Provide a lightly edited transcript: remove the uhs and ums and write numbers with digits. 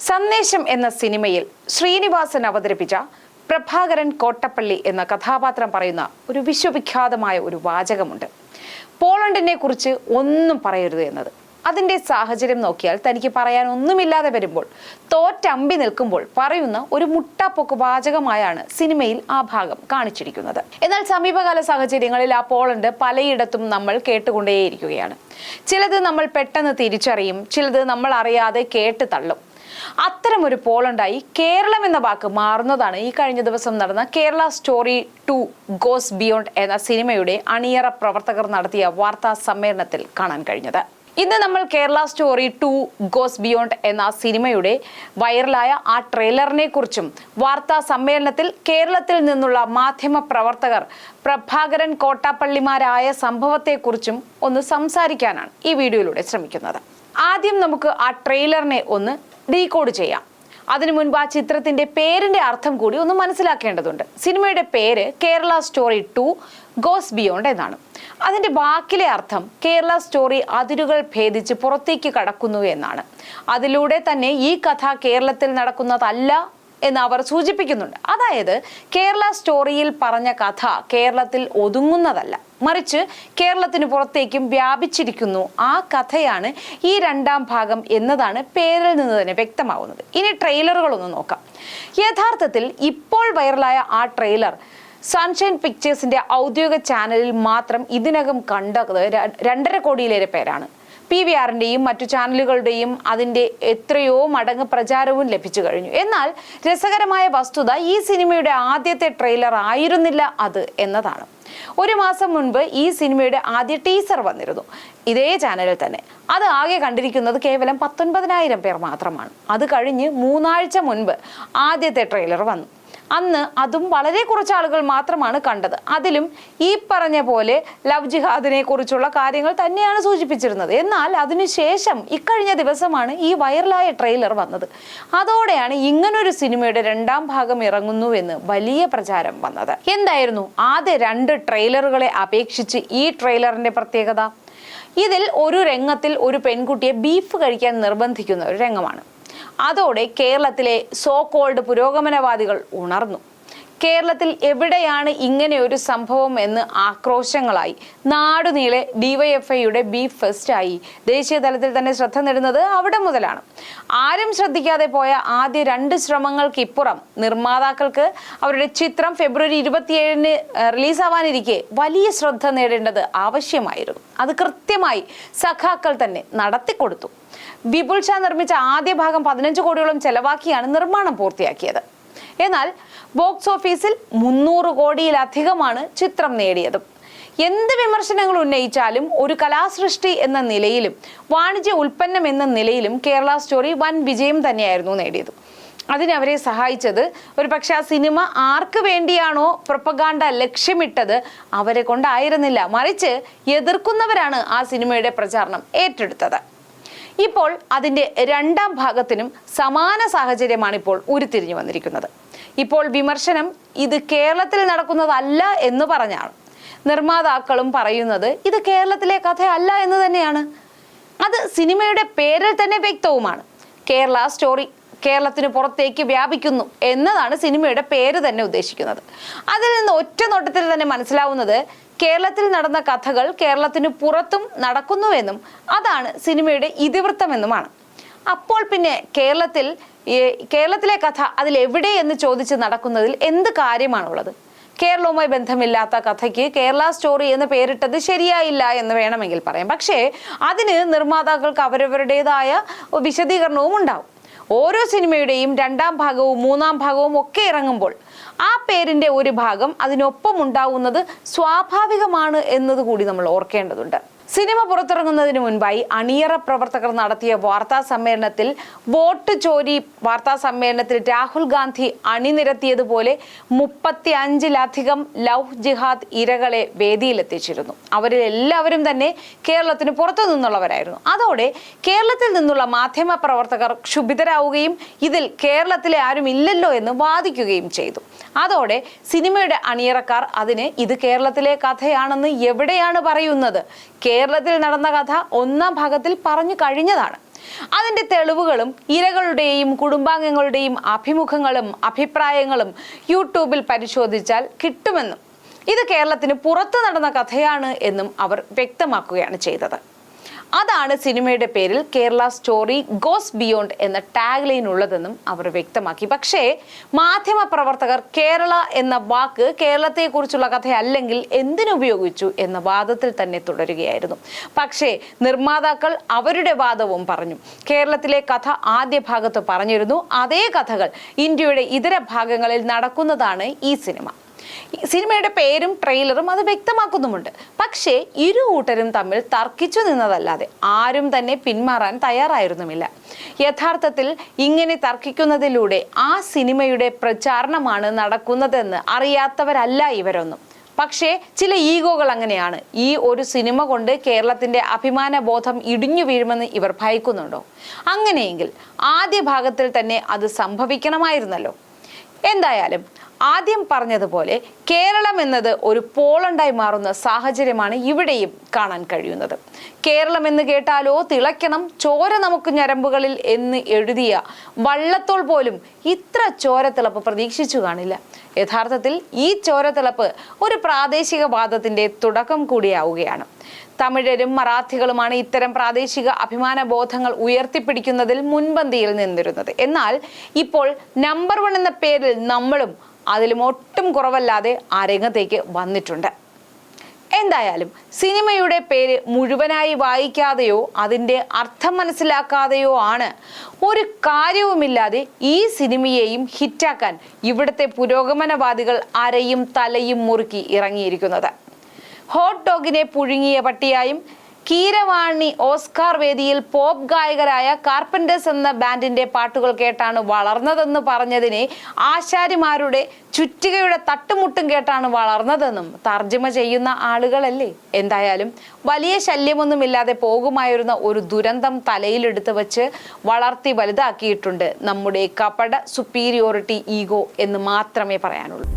സന്ദേശം എന്ന സിനിമയിൽ ശ്രീനിവാസൻ അവതരിപ്പിച്ച പ്രഭാകരൻ കോട്ടപ്പള്ളി എന്ന കഥാപാത്രം പറയുന്ന ഒരു വിശ്വവിഖ്യാതമായ ഒരു വാചകമുണ്ട്. പോളണ്ടിനെ കുറിച്ച് ഒന്നും പറയരുത് എന്നത്. അതിൻ്റെ സാഹചര്യം നോക്കിയാൽ തനിക്ക് പറയാൻ ഒന്നുമില്ലാതെ വരുമ്പോൾ, തോറ്റമ്പി നിൽക്കുമ്പോൾ പറയുന്ന ഒരു മുട്ടാപ്പൊക്ക് വാചകമായാണ് സിനിമയിൽ ആ ഭാഗം കാണിച്ചിരിക്കുന്നത്. എന്നാൽ സമീപകാല സാഹചര്യങ്ങളിൽ ആ പോളണ്ട് പലയിടത്തും നമ്മൾ കേട്ടുകൊണ്ടേയിരിക്കുകയാണ്. ചിലത് നമ്മൾ പെട്ടെന്ന് തിരിച്ചറിയും, ചിലത് നമ്മൾ അറിയാതെ കേട്ട് തള്ളും. അത്തരമൊരു പോളണ്ടായി കേരളം എന്ന വാക്ക് മാറുന്നതാണ് ഈ കഴിഞ്ഞ ദിവസം നടന്ന കേരള സ്റ്റോറി 2 ഗോസ് ബിയോണ്ട് എന്ന സിനിമയുടെ അണിയറ പ്രവർത്തകർ നടത്തിയ വാർത്താ സമ്മേളനത്തിൽ കാണാൻ കഴിഞ്ഞത്. ഇന്ന് നമ്മൾ കേരള സ്റ്റോറി 2 ഗോസ് ബിയോണ്ട് എന്ന സിനിമയുടെ വൈറലായ ആ ട്രെയിലറിനെ കുറിച്ചും വാർത്താ സമ്മേളനത്തിൽ കേരളത്തിൽ നിന്നുള്ള മാധ്യമ പ്രവർത്തകർ പ്രഭാകരൻ കോട്ടാപ്പള്ളിമാരായ സംഭവത്തെക്കുറിച്ചും ഒന്ന് സംസാരിക്കാനാണ് ഈ വീഡിയോയിലൂടെ ശ്രമിക്കുന്നത്. ആദ്യം നമുക്ക് ആ ട്രെയിലറിനെ ഒന്ന് ഡീകോഡ് ചെയ്യാം. അതിനു മുൻപ് ആ ചിത്രത്തിന്റെ പേരിന്റെ അർത്ഥം കൂടി ഒന്ന് മനസ്സിലാക്കേണ്ടതുണ്ട്. സിനിമയുടെ പേര് കേരള സ്റ്റോറി 2 ഗോസ് ബിയോണ്ട് എന്നാണ്. അതിന്റെ വാക്കിലെ അർത്ഥം കേരള സ്റ്റോറി അതിരുകൾ ഭേദിച്ച് പുറത്തേക്ക് കടക്കുന്നു എന്നാണ്. അതിലൂടെ തന്നെ ഈ കഥ കേരളത്തിൽ നടക്കുന്നതല്ല എന്ന് അവർ സൂചിപ്പിക്കുന്നുണ്ട്. അതായത് കേരള സ്റ്റോറിയിൽ പറഞ്ഞ കഥ കേരളത്തിൽ ഒതുങ്ങുന്നതല്ല, മറിച്ച് കേരളത്തിന് പുറത്തേക്കും വ്യാപിച്ചിരിക്കുന്നു. ആ കഥയാണ് ഈ രണ്ടാം ഭാഗം എന്നതാണ് പേരിൽ നിന്ന് തന്നെ വ്യക്തമാവുന്നത്. ഇനി ട്രെയിലറുകളൊന്ന് നോക്കാം. യഥാർത്ഥത്തിൽ ഇപ്പോൾ വൈറലായ ആ ട്രെയിലർ സൺഷൈൻ പിക്ചേഴ്സിന്റെ ഔദ്യോഗിക ചാനലിൽ മാത്രം ഇതിനകം കണ്ടത് 2.5 കോടിയിലേറെ പേരാണ്. PVRന്റെയും മറ്റു ചാനലുകളുടെയും അതിൻ്റെ എത്രയോ മടങ്ങ് പ്രചാരവും ലഭിച്ചു കഴിഞ്ഞു. എന്നാൽ രസകരമായ വസ്തുത ഈ സിനിമയുടെ ആദ്യത്തെ ട്രെയിലർ ആയിരുന്നില്ല അത് എന്നതാണ്. ഒരു മാസം മുൻപ് ഈ സിനിമയുടെ ആദ്യ ടീസർ വന്നിരുന്നു ഇതേ ചാനലിൽ തന്നെ. അത് ആകെ കണ്ടിരിക്കുന്നത് കേവലം 19,000 പേർ മാത്രമാണ്. അത് കഴിഞ്ഞ് 3 ആഴ്ച മുൻപ് ആദ്യത്തെ ട്രെയിലർ വന്നു. അന്ന് അതും വളരെ കുറച്ച് ആളുകൾ മാത്രമാണ് കണ്ടത്. അതിലും ഈ പറഞ്ഞ പോലെ ലവ് ജിഹാദിനെ കുറിച്ചുള്ള കാര്യങ്ങൾ തന്നെയാണ് സൂചിപ്പിച്ചിരുന്നത്. എന്നാൽ അതിനുശേഷം ഇക്കഴിഞ്ഞ ദിവസമാണ് ഈ വൈറലായ ട്രെയിലർ വന്നത്. അതോടെയാണ് ഇങ്ങനൊരു സിനിമയുടെ രണ്ടാം ഭാഗം ഇറങ്ങുന്നുവെന്ന് വലിയ പ്രചാരം വന്നത്. എന്തായിരുന്നു ആദ്യ 2 ട്രെയിലറുകളെ അപേക്ഷിച്ച് ഈ ട്രെയിലറിന്റെ പ്രത്യേകത? ഇതിൽ ഒരു രംഗത്തിൽ ഒരു പെൺകുട്ടിയെ ബീഫ് കഴിക്കാൻ നിർബന്ധിക്കുന്ന ഒരു രംഗമാണ്. അതോടെ കേരളത്തിലെ സോ കോൾഡ് പുരോഗമനവാദികൾ ഉണർന്നു. കേരളത്തിൽ എവിടെയാണ് ഇങ്ങനെ ഒരു സംഭവം എന്ന് ആക്രോശങ്ങളായി. നാടുനീളെ DYFIയുടെ ബീഫ് ഫെസ്റ്റായി. ദേശീയ തലത്തിൽ തന്നെ ശ്രദ്ധ നേടുന്നത് അവിടെ മുതലാണ്. ആരും ശ്രദ്ധിക്കാതെ പോയ ആദ്യ 2 ശ്രമങ്ങൾക്കിപ്പുറം നിർമ്മാതാക്കൾക്ക് അവരുടെ ചിത്രം ഫെബ്രുവരി 27-ന് റിലീസാവാനിരിക്കെ വലിയ ശ്രദ്ധ നേടേണ്ടത് ആവശ്യമായിരുന്നു. അത് കൃത്യമായി സഖാക്കൾ തന്നെ നടത്തിക്കൊടുത്തു. വിപുൽ ഷാ നിർമ്മിച്ച ആദ്യ ഭാഗം 15 കോടിയോളം ചെലവാക്കിയാണ് നിർമ്മാണം പൂർത്തിയാക്കിയത്. എന്നാൽ ബോക്സ് ഓഫീസിൽ 300 കോടിയിലധികമാണ് ചിത്രം നേടിയതും. എന്ത് വിമർശനങ്ങൾ ഉന്നയിച്ചാലും ഒരു കലാസൃഷ്ടി എന്ന നിലയിലും വാണിജ്യ ഉൽപ്പന്നം എന്ന നിലയിലും കേരള സ്റ്റോറി വൻ വിജയം തന്നെയായിരുന്നു നേടിയത്. അതിനവരെ സഹായിച്ചത് ഒരുപക്ഷെ ആ സിനിമ ആർക്ക് വേണ്ടിയാണോ പ്രൊപ്പഗാൻഡ ലക്ഷ്യമിട്ടത് അവരെ കൊണ്ടായിരുന്നില്ല, മറിച്ച് എതിർക്കുന്നവരാണ് ആ സിനിമയുടെ പ്രചാരണം ഏറ്റെടുത്തത്. ഇപ്പോൾ അതിൻ്റെ രണ്ടാം ഭാഗത്തിനും സമാന സാഹചര്യമാണ് ഇപ്പോൾ ഉരുത്തിരിഞ്ഞു വന്നിരിക്കുന്നത്. ഇപ്പോൾ വിമർശനം ഇത് കേരളത്തിൽ നടക്കുന്നതല്ല എന്ന് പറഞ്ഞാണ്. നിർമ്മാതാക്കളും പറയുന്നത് ഇത് കേരളത്തിലെ കഥയല്ല എന്ന് തന്നെയാണ്. അത് സിനിമയുടെ പേരിൽ തന്നെ വ്യക്തവുമാണ്. കേരള സ്റ്റോറി കേരളത്തിന് പുറത്തേക്ക് വ്യാപിക്കുന്നു എന്നതാണ് സിനിമയുടെ പേര് തന്നെ ഉദ്ദേശിക്കുന്നത്. അതിൽ നിന്ന് ഒറ്റ നോട്ടത്തിൽ തന്നെ മനസ്സിലാവുന്നത് കേരളത്തിൽ നടന്ന കഥകൾ കേരളത്തിന് പുറത്തും നടക്കുന്നുവെന്നും അതാണ് സിനിമയുടെ ഇതിവൃത്തമെന്നുമാണ്. അപ്പോൾ പിന്നെ കേരളത്തിലെ കഥ അതിലെവിടെ എന്ന് ചോദിച്ച് നടക്കുന്നതിൽ എന്ത് കാര്യമാണുള്ളത്? കേരളവുമായി ബന്ധമില്ലാത്ത കഥയ്ക്ക് കേരള സ്റ്റോറി എന്ന് പേരിട്ടത് ശരിയായില്ല എന്ന് വേണമെങ്കിൽ പറയാം. പക്ഷേ അതിന് നിർമ്മാതാക്കൾക്ക് അവരവരുടേതായ വിശദീകരണവും ഉണ്ടാവും. ഓരോ സിനിമയുടെയും രണ്ടാം ഭാഗവും മൂന്നാം ഭാഗവും ഒക്കെ ഇറങ്ങുമ്പോൾ ആ പേരിന്റെ ഒരു ഭാഗം അതിനൊപ്പം ഉണ്ടാവുന്നത് സ്വാഭാവികമാണ് എന്നതുകൂടി നമ്മൾ ഓർക്കേണ്ടതുണ്ട്. സിനിമ പുറത്തിറങ്ങുന്നതിന് മുൻപായി അണിയറ പ്രവർത്തകർ നടത്തിയ വാർത്താ സമ്മേളനത്തിൽ വോട്ട് ചോരി വാർത്താ സമ്മേളനത്തിൽ രാഹുൽ ഗാന്ധി അണിനിരത്തിയതുപോലെ 35-ലധികം ലവ് ജിഹാദ് ഇരകളെ വേദിയിലെത്തിച്ചിരുന്നു. അവരിൽ എല്ലാവരും തന്നെ കേരളത്തിന് പുറത്തു നിന്നുള്ളവരായിരുന്നു. അതോടെ കേരളത്തിൽ നിന്നുള്ള മാധ്യമ പ്രവർത്തകർ ക്ഷുഭിതരാവുകയും ഇതിൽ കേരളത്തിലെ ആരും ഇല്ലല്ലോ എന്ന് വാദിക്കുകയും ചെയ്തു. അതോടെ സിനിമയുടെ അണിയറക്കാർ അതിന് ഇത് കേരളത്തിലെ കഥയാണെന്ന് എവിടെയാണ് പറയുന്നത്? കേരളത്തിൽ നടന്ന കഥ ഒന്നാം ഭാഗത്തിൽ പറഞ്ഞു കഴിഞ്ഞതാണ്. അതിന്റെ തെളിവുകളും ഇരകളുടെയും കുടുംബാംഗങ്ങളുടെയും അഭിമുഖങ്ങളും അഭിപ്രായങ്ങളും യൂട്യൂബിൽ പരിശോധിച്ചാൽ കിട്ടുമെന്നും ഇത് കേരളത്തിന് പുറത്തു നടന്ന കഥയാണ് എന്നും അവർ വ്യക്തമാക്കുകയാണ് ചെയ്തത്. അതാണ് സിനിമയുടെ പേരിൽ കേരള സ്റ്റോറി ഗോസ് ബിയോണ്ട് എന്ന ടാഗ് ലൈൻ ഉള്ളതെന്നും അവർ വ്യക്തമാക്കി. പക്ഷേ മാധ്യമപ്രവർത്തകർ കേരള എന്ന വാക്ക് കേരളത്തെക്കുറിച്ചുള്ള കഥയല്ലെങ്കിൽ എന്തിനുപയോഗിച്ചു എന്ന വാദത്തിൽ തന്നെ തുടരുകയായിരുന്നു. പക്ഷേ നിർമ്മാതാക്കൾ അവരുടെ വാദവും പറഞ്ഞു. കേരളത്തിലെ കഥ ആദ്യ ഭാഗത്ത് പറഞ്ഞിരുന്നു. അതേ കഥകൾ ഇന്ത്യയുടെ ഇതര ഭാഗങ്ങളിൽ നടക്കുന്നതാണ് ഈ സിനിമ. സിനിമയുടെ പേരും ട്രെയിലറും അത് വ്യക്തമാക്കുന്നുമുണ്ട്. പക്ഷേ ഇരു കൂട്ടരും തമ്മിൽ തർക്കിച്ചു നിന്നതല്ലാതെ ആരും തന്നെ പിന്മാറാൻ തയ്യാറായിരുന്നുമില്ല. യഥാർത്ഥത്തിൽ ഇങ്ങനെ തർക്കിക്കുന്നതിലൂടെ ആ സിനിമയുടെ പ്രചാരണമാണ് നടക്കുന്നതെന്ന് അറിയാത്തവരല്ല ഇവരൊന്നും. പക്ഷേ ചില ഈഗോകൾ അങ്ങനെയാണ്. ഈ ഒരു സിനിമ കൊണ്ട് കേരളത്തിന്റെ അഭിമാന ബോധം ഇടിഞ്ഞു വീഴുമെന്ന് ഇവർ ഭയക്കുന്നുണ്ടോ? അങ്ങനെയെങ്കിൽ ആദ്യ ഭാഗത്തിൽ തന്നെ അത് സംഭവിക്കണമായിരുന്നല്ലോ. എന്തായാലും ആദ്യം പറഞ്ഞതുപോലെ കേരളം എന്നത് ഒരു പോളണ്ടായി മാറുന്ന സാഹചര്യമാണ് ഇവിടെയും കാണാൻ കഴിയുന്നത്. കേരളം എന്ന് കേട്ടാലോ തിളയ്ക്കണം, ചോര നമുക്ക് ഞരമ്പുകളിൽ എന്ന് എഴുതിയ വള്ളത്തോൾ പോലും ഇത്ര ചോരത്തിളപ്പ് പ്രതീക്ഷിച്ചു കാണില്ല. യഥാർത്ഥത്തിൽ ഈ ചോരത്തിളപ്പ് ഒരു പ്രാദേശികവാദത്തിന്റെ തുടക്കം കൂടിയാവുകയാണ്. തമിഴരും മറാഠികളുമാണ് ഇത്തരം പ്രാദേശിക അഭിമാന ബോധങ്ങൾ ഉയർത്തിപ്പിടിക്കുന്നതിൽ മുൻപന്തിയിൽ നിന്നിരുന്നത്. എന്നാൽ ഇപ്പോൾ നമ്പർ 1 എന്ന പേരിൽ നമ്മളും അതിലും ഒട്ടും കുറവല്ലാതെ ആ രംഗത്തേക്ക് വന്നിട്ടുണ്ട്. എന്തായാലും സിനിമയുടെ പേര് മുഴുവനായി വായിക്കാതെയോ അതിൻ്റെ അർത്ഥം മനസ്സിലാക്കാതെയോ ആണ് ഒരു കാര്യവുമില്ലാതെ ഈ സിനിമയെയും ഹിറ്റാക്കാൻ ഇവിടുത്തെ പുരോഗമനവാദികൾ അരയും തലയും മുറുക്കി ഇറങ്ങിയിരിക്കുന്നത്. ഹോട്ട് ഡോഗിനെ പുഴുങ്ങിയ പട്ടിയായും കീരവാണി ഓസ്കാർ വേദിയിൽ പോപ്പ് ഗായകരായ കാർപ്പൻറ്റേഴ്സ് എന്ന ബാൻഡിന്റെ പാട്ടുകൾ കേട്ടാണ് വളർന്നതെന്ന് പറഞ്ഞതിനെ ആശാരിമാരുടെ ചുറ്റികയുടെ തട്ടുമുട്ടും കേട്ടാണ് വളർന്നതെന്നും തർജ്ജമ ചെയ്യുന്ന ആളുകളല്ലേ. എന്തായാലും വലിയ ശല്യമൊന്നുമില്ലാതെ പോകുമായിരുന്ന ഒരു ദുരന്തം തലയിലെടുത്ത് വെച്ച് വളർത്തി വലുതാക്കിയിട്ടുണ്ട് നമ്മുടെ കപട സുപ്പീരിയോറിറ്റി ഈഗോ എന്ന് മാത്രമേ പറയാനുള്ളൂ.